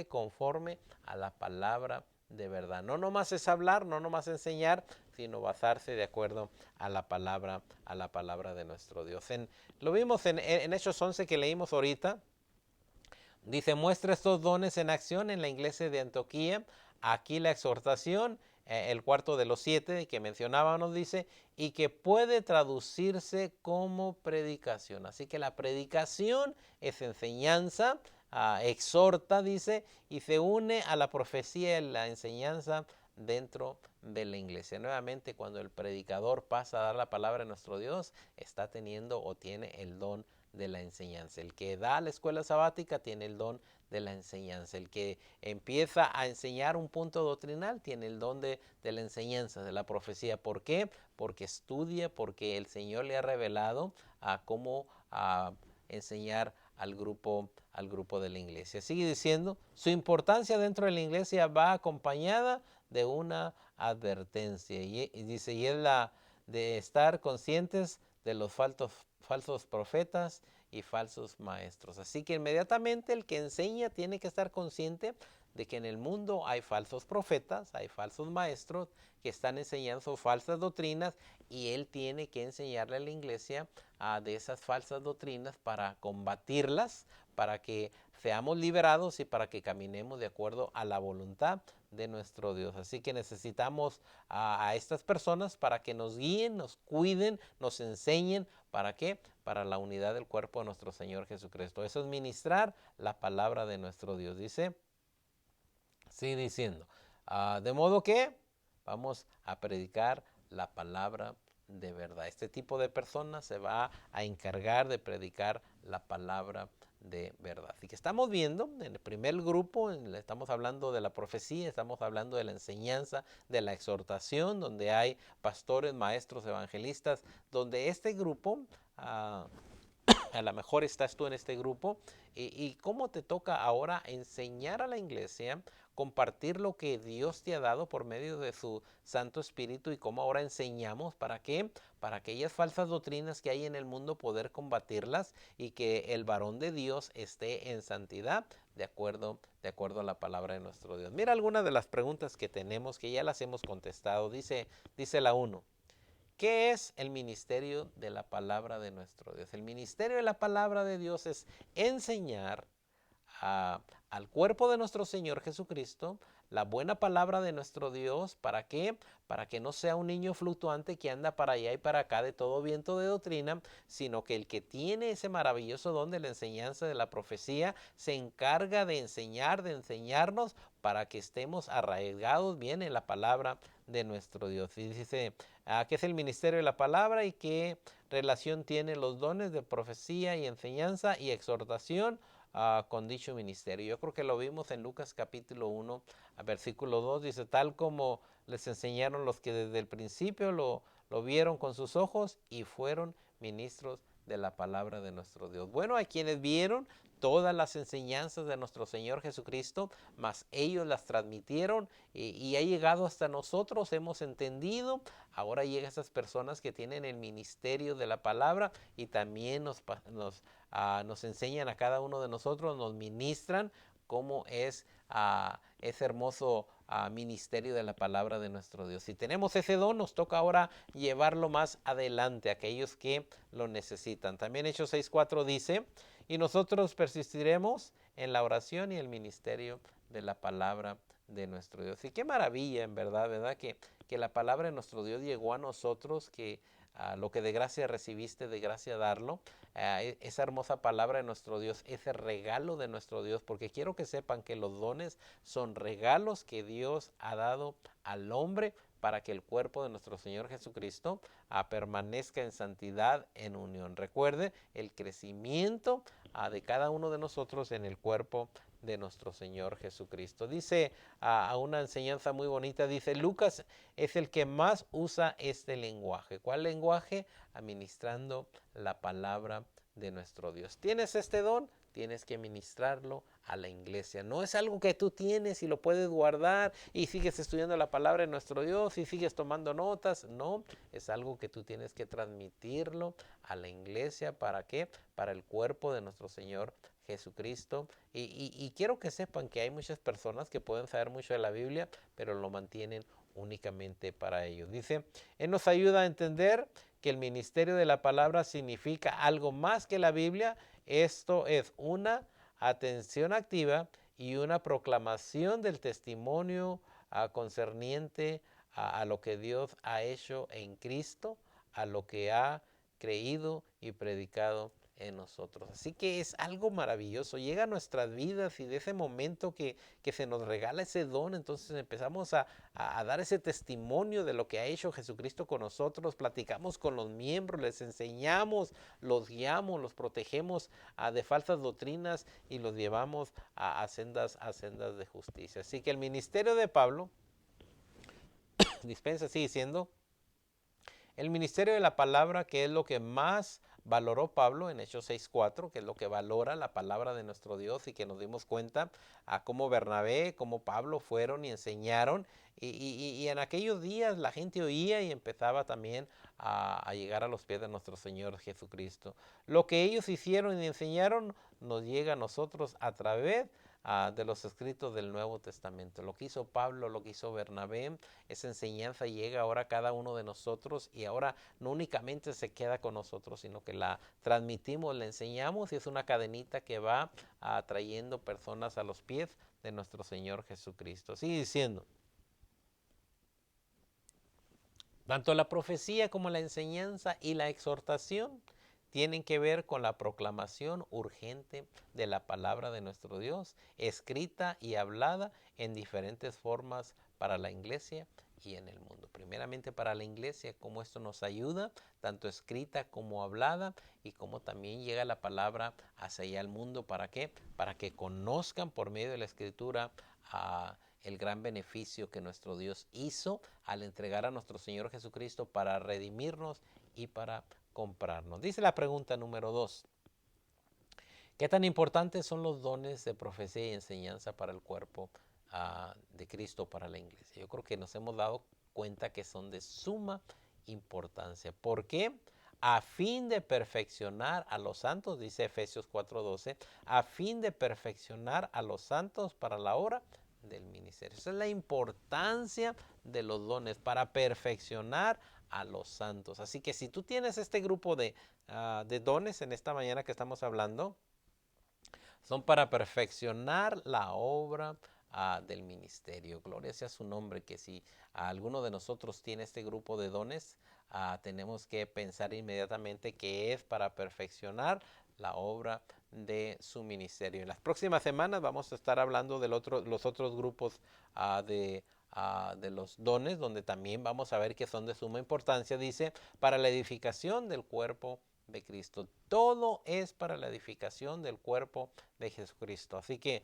Speaker 1: conforme a la palabra de verdad. No nomás es hablar, no nomás enseñar, sino basarse de acuerdo a la palabra de nuestro Dios. Lo vimos en Hechos 11 que leímos ahorita. Dice, muestra estos dones en acción en la iglesia de Antioquía. Aquí la exhortación, el cuarto de los 7 que mencionábamos, dice, y que puede traducirse como predicación. Así que la predicación es enseñanza, exhorta, dice, y se une a la profecía y la enseñanza dentro de la iglesia. Nuevamente, cuando el predicador pasa a dar la palabra de nuestro Dios, está teniendo o tiene el don de la enseñanza. El que da la escuela sabática tiene el don de la enseñanza. El que empieza a enseñar un punto doctrinal tiene el don de la enseñanza, de la profecía. ¿Por qué? Porque estudia, porque el Señor le ha revelado a cómo enseñar al grupo de la iglesia. Sigue diciendo, su importancia dentro de la iglesia va acompañada de una advertencia. Y dice, y es la de estar conscientes de los falsos profetas y falsos maestros. Así que inmediatamente el que enseña tiene que estar consciente de que en el mundo hay falsos profetas, hay falsos maestros que están enseñando falsas doctrinas, y él tiene que enseñarle a la iglesia de esas falsas doctrinas para combatirlas, para que seamos liberados y para que caminemos de acuerdo a la voluntad de nuestro Dios. Así que necesitamos a estas personas para que nos guíen, nos cuiden, nos enseñen. ¿Para qué? Para la unidad del cuerpo de nuestro Señor Jesucristo. Eso es ministrar la palabra de nuestro Dios. Dice, sigue diciendo, de modo que vamos a predicar la palabra de verdad. Este tipo de personas se va a encargar de predicar la palabra de verdad. Así que estamos viendo en el primer grupo, estamos hablando de la profecía, estamos hablando de la enseñanza, de la exhortación, donde hay pastores, maestros, evangelistas, donde este grupo, a lo mejor estás tú en este grupo, y cómo te toca ahora enseñar a la iglesia, compartir lo que Dios te ha dado por medio de su Santo Espíritu, y cómo ahora enseñamos. ¿Para qué? Para aquellas falsas doctrinas que hay en el mundo, poder combatirlas y que el varón de Dios esté en santidad de acuerdo a la palabra de nuestro Dios. Mira algunas de las preguntas que tenemos, que ya las hemos contestado. Dice la 1. ¿Qué es el ministerio de la palabra de nuestro Dios? El ministerio de la palabra de Dios es enseñar al cuerpo de nuestro Señor Jesucristo la buena palabra de nuestro Dios. ¿Para qué? Para que no sea un niño fluctuante que anda para allá y para acá de todo viento de doctrina, sino que el que tiene ese maravilloso don de la enseñanza, de la profecía, se encarga de enseñar, de enseñarnos para que estemos arraigados bien en la palabra de nuestro Dios. Y dice, ¿qué es el ministerio de la palabra y qué relación tienen los dones de profecía y enseñanza y exhortación con dicho ministerio? Yo creo que lo vimos en Lucas capítulo 1, versículo 2, dice, tal como les enseñaron los que desde el principio lo vieron con sus ojos y fueron ministros de la palabra de nuestro Dios. Bueno, hay quienes vieron todas las enseñanzas de nuestro Señor Jesucristo, mas ellos las transmitieron y ha llegado hasta nosotros, hemos entendido. Ahora llega a esas personas que tienen el ministerio de la palabra y también nos enseñan a cada uno de nosotros, nos ministran cómo es ese hermoso ministerio de la palabra de nuestro Dios. Si tenemos ese don, nos toca ahora llevarlo más adelante a aquellos que lo necesitan. También Hechos 6:4 dice, y nosotros persistiremos en la oración y el ministerio de la palabra de nuestro Dios. Y qué maravilla, en verdad, ¿verdad? Que la palabra de nuestro Dios llegó a nosotros, que lo que de gracia recibiste, de gracia darlo. Esa hermosa palabra de nuestro Dios, ese regalo de nuestro Dios, porque quiero que sepan que los dones son regalos que Dios ha dado al hombre para que el cuerpo de nuestro Señor Jesucristo permanezca en santidad, en unión. Recuerde el crecimiento de cada uno de nosotros en el cuerpo de nuestro Señor Jesucristo. Dice a una enseñanza muy bonita, dice, Lucas es el que más usa este lenguaje. ¿Cuál lenguaje? Administrando la palabra de nuestro Dios. ¿Tienes este don? Tienes que ministrarlo a la iglesia. No es algo que tú tienes y lo puedes guardar y sigues estudiando la palabra de nuestro Dios y sigues tomando notas. No, es algo que tú tienes que transmitirlo a la iglesia. ¿Para qué? Para el cuerpo de nuestro Señor Jesucristo. Y quiero que sepan que hay muchas personas que pueden saber mucho de la Biblia, pero lo mantienen únicamente para ellos. Dice, Él nos ayuda a entender que el ministerio de la palabra significa algo más que la Biblia. Esto es una atención activa y una proclamación del testimonio concerniente a lo que Dios ha hecho en Cristo, a lo que ha creído y predicado en nosotros. Así que es algo maravilloso, llega a nuestras vidas y de ese momento que se nos regala ese don, entonces empezamos a dar ese testimonio de lo que ha hecho Jesucristo con nosotros, platicamos con los miembros, les enseñamos, los guiamos, los protegemos de falsas doctrinas y los llevamos a sendas de justicia. Así que el ministerio de Pablo, dispensa, sigue siendo el ministerio de la palabra, que es lo que más valoró Pablo en Hechos 6:4, que es lo que valora la palabra de nuestro Dios, y que nos dimos cuenta a cómo Bernabé, cómo Pablo fueron y enseñaron, y en aquellos días la gente oía y empezaba también a llegar a los pies de nuestro Señor Jesucristo. Lo que ellos hicieron y enseñaron nos llega a nosotros a través de los escritos del Nuevo Testamento. Lo que hizo Pablo, lo que hizo Bernabé, esa enseñanza llega ahora a cada uno de nosotros, y ahora no únicamente se queda con nosotros, sino que la transmitimos, la enseñamos, y es una cadenita que va atrayendo personas a los pies de nuestro Señor Jesucristo. Sigue diciendo, tanto la profecía como la enseñanza y la exhortación tienen que ver con la proclamación urgente de la palabra de nuestro Dios, escrita y hablada en diferentes formas para la iglesia y en el mundo. Primeramente para la iglesia, cómo esto nos ayuda, tanto escrita como hablada, y cómo también llega la palabra hacia allá al mundo. ¿Para qué? Para que conozcan por medio de la escritura el gran beneficio que nuestro Dios hizo al entregar a nuestro Señor Jesucristo para redimirnos y para comprarnos. Dice la pregunta número 2. ¿Qué tan importantes son los dones de profecía y enseñanza para el cuerpo de Cristo, para la iglesia? Yo creo que nos hemos dado cuenta que son de suma importancia. ¿Por qué? A fin de perfeccionar a los santos, dice Efesios 4:12, a fin de perfeccionar a los santos para la obra del ministerio. Esa es la importancia de los dones, para perfeccionar a los santos. Así que si tú tienes este grupo de dones en esta mañana que estamos hablando, son para perfeccionar la obra del ministerio. Gloria sea su nombre, que si alguno de nosotros tiene este grupo de dones, tenemos que pensar inmediatamente que es para perfeccionar la obra de su ministerio. En las próximas semanas vamos a estar hablando de los otros grupos de los dones, donde también vamos a ver que son de suma importancia. Dice, para la edificación del cuerpo de Cristo. Todo es para la edificación del cuerpo de Jesucristo. Así que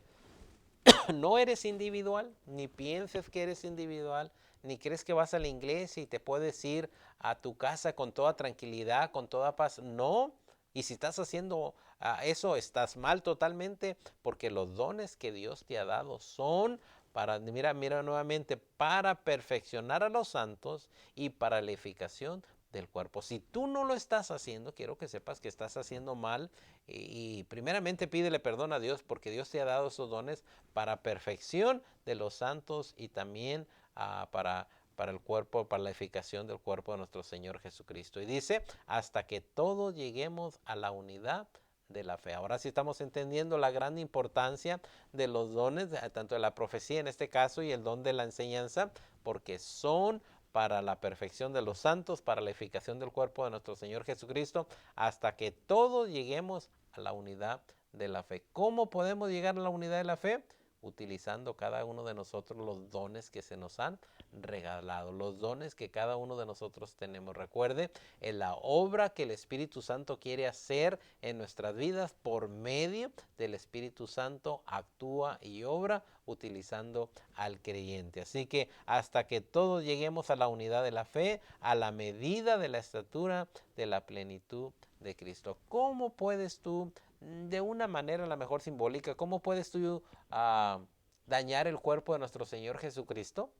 Speaker 1: no eres individual, ni pienses que eres individual, ni crees que vas a la iglesia y te puedes ir a tu casa con toda tranquilidad, con toda paz. No. Y si estás haciendo eso, estás mal totalmente, porque los dones que Dios te ha dado son para, mira nuevamente, para perfeccionar a los santos y para la edificación del cuerpo. Si tú no lo estás haciendo, quiero que sepas que estás haciendo mal, y primeramente pídele perdón a Dios, porque Dios te ha dado esos dones para perfección de los santos y también para el cuerpo, para la edificación del cuerpo de nuestro Señor Jesucristo. Y dice, hasta que todos lleguemos a la unidad de la fe. Ahora sí estamos entendiendo la gran importancia de los dones, tanto de la profecía en este caso y el don de la enseñanza, porque son para la perfección de los santos, para la edificación del cuerpo de nuestro Señor Jesucristo, hasta que todos lleguemos a la unidad de la fe. ¿Cómo podemos llegar a la unidad de la fe? Utilizando cada uno de nosotros los dones que se nos han regalado, los dones que cada uno de nosotros tenemos. Recuerde, en la obra que el Espíritu Santo quiere hacer en nuestras vidas, por medio del Espíritu Santo actúa y obra utilizando al creyente. Así que hasta que todos lleguemos a la unidad de la fe, a la medida de la estatura de la plenitud de Cristo. ¿Cómo puedes tú, de una manera a lo mejor simbólica, cómo puedes tú dañar el cuerpo de nuestro Señor Jesucristo?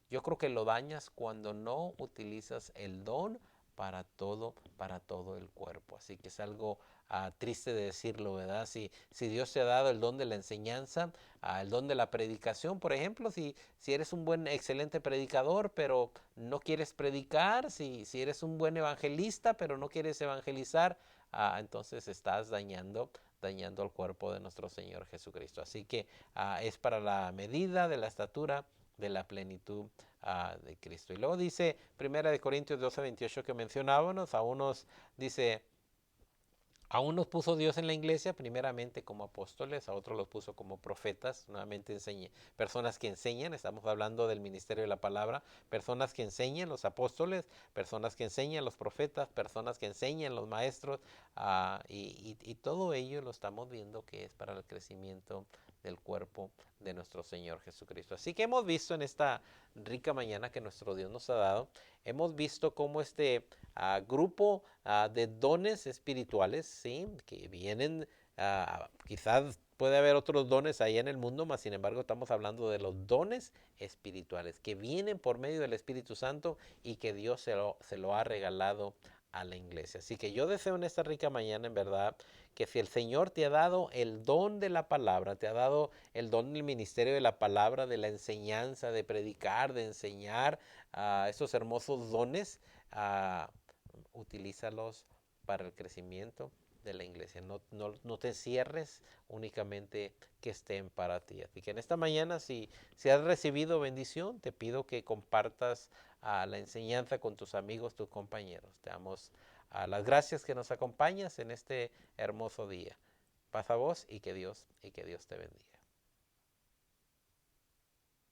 Speaker 1: Yo creo que lo dañas cuando no utilizas el don para todo el cuerpo. Así que es algo triste de decirlo, ¿verdad? Si Dios te ha dado el don de la enseñanza, el don de la predicación, por ejemplo, si eres un buen, excelente predicador, pero no quieres predicar, si eres un buen evangelista, pero no quieres evangelizar, entonces estás dañando el cuerpo de nuestro Señor Jesucristo. Así que es para la medida de la estatura de la plenitud de Cristo. Y luego dice 1 Corintios 12:28 que mencionábamos, a unos puso Dios en la iglesia primeramente como apóstoles, a otros los puso como profetas, nuevamente personas que enseñan, estamos hablando del ministerio de la palabra, personas que enseñan, los apóstoles, personas que enseñan, los profetas, personas que enseñan, los maestros, y todo ello lo estamos viendo que es para el crecimiento del cuerpo de nuestro Señor Jesucristo. Así que hemos visto en esta rica mañana que nuestro Dios nos ha dado, hemos visto cómo este grupo de dones espirituales, ¿sí? Que vienen, quizás puede haber otros dones ahí en el mundo, mas sin embargo estamos hablando de los dones espirituales que vienen por medio del Espíritu Santo y que Dios se lo ha regalado a la iglesia. Así que yo deseo en esta rica mañana, en verdad, que si el Señor te ha dado el don de la palabra, te ha dado el don del ministerio de la palabra, de la enseñanza, de predicar, de enseñar, esos hermosos dones, utilízalos para el crecimiento de la iglesia. No te cierres únicamente que estén para ti. Así que en esta mañana, si has recibido bendición, te pido que compartas la enseñanza con tus amigos, tus compañeros. Te damos las gracias que nos acompañas en este hermoso día. Paz a vos y que Dios te bendiga.